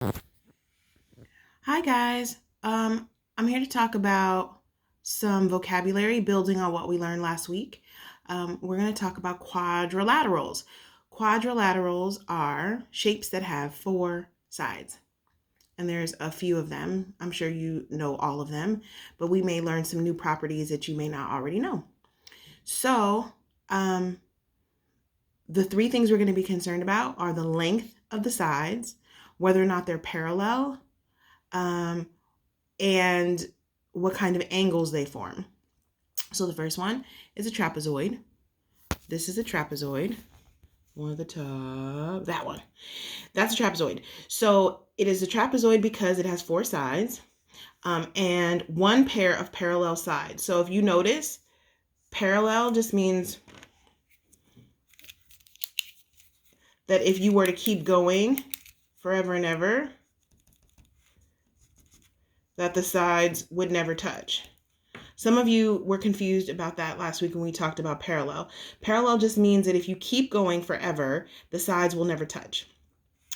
Hi guys. I'm here to talk about some vocabulary building on what we learned last week. We're going to talk about quadrilaterals. Quadrilaterals are shapes that have four sides, and there's a few of them. I'm sure you know all of them, but we may learn some new properties that you may not already know. So, the three things we're going to be concerned about are the length of the sides, whether or not they're parallel, um, and what kind of angles they form. So the first one is a trapezoid. This is a trapezoid. One at the top, that one. That's a trapezoid. So it is a trapezoid because it has four sides and one pair of parallel sides. So if you notice, parallel just means that if you were to keep going forever and ever, that the sides would never touch. Some of you were confused about that last week when we talked about parallel. Parallel just means that if you keep going forever, the sides will never touch.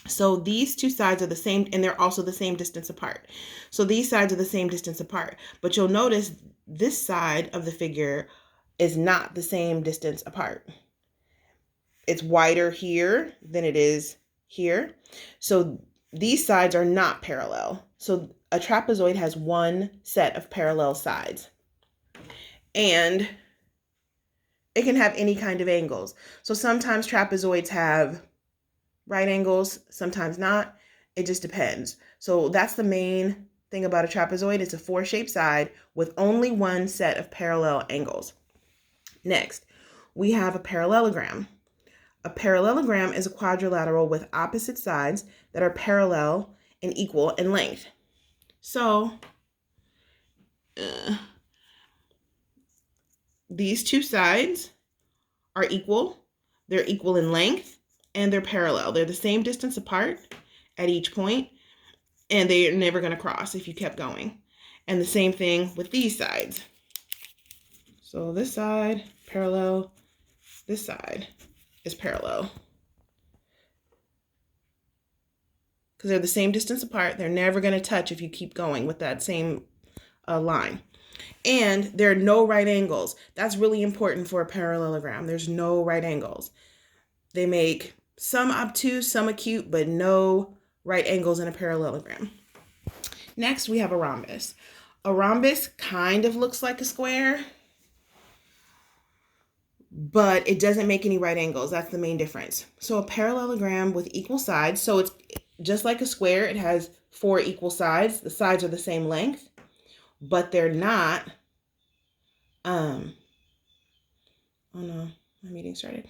So these two sides are the same, and they're also the same distance apart. So these sides are the same distance apart, but you'll notice this side of the figure is not the same distance apart. It's wider here than it is here. So these sides are not parallel. So a trapezoid has one set of parallel sides. And it can have any kind of angles. So sometimes trapezoids have right angles, sometimes not. It just depends. So that's the main thing about a trapezoid. It's a four-shaped side with only one set of parallel angles. Next, we have a parallelogram. A parallelogram is a quadrilateral with opposite sides that are parallel and equal in length. So these two sides are equal. They're equal in length and they're parallel. They're the same distance apart at each point, and they're never going to cross if you kept going. And the same thing with these sides. So this side, parallel, this side is parallel. Because they're the same distance apart, they're never going to touch if you keep going with that same line. And there are no right angles. That's really important for a parallelogram. There's no right angles. They make some obtuse, some acute, but no right angles in a parallelogram. Next, we have a rhombus. A rhombus kind of looks like a square, but it doesn't make any right angles. That's the main difference. So a parallelogram with equal sides, so it's just like a square, it has four equal sides. The sides are the same length, but they're not, oh no, my meeting started.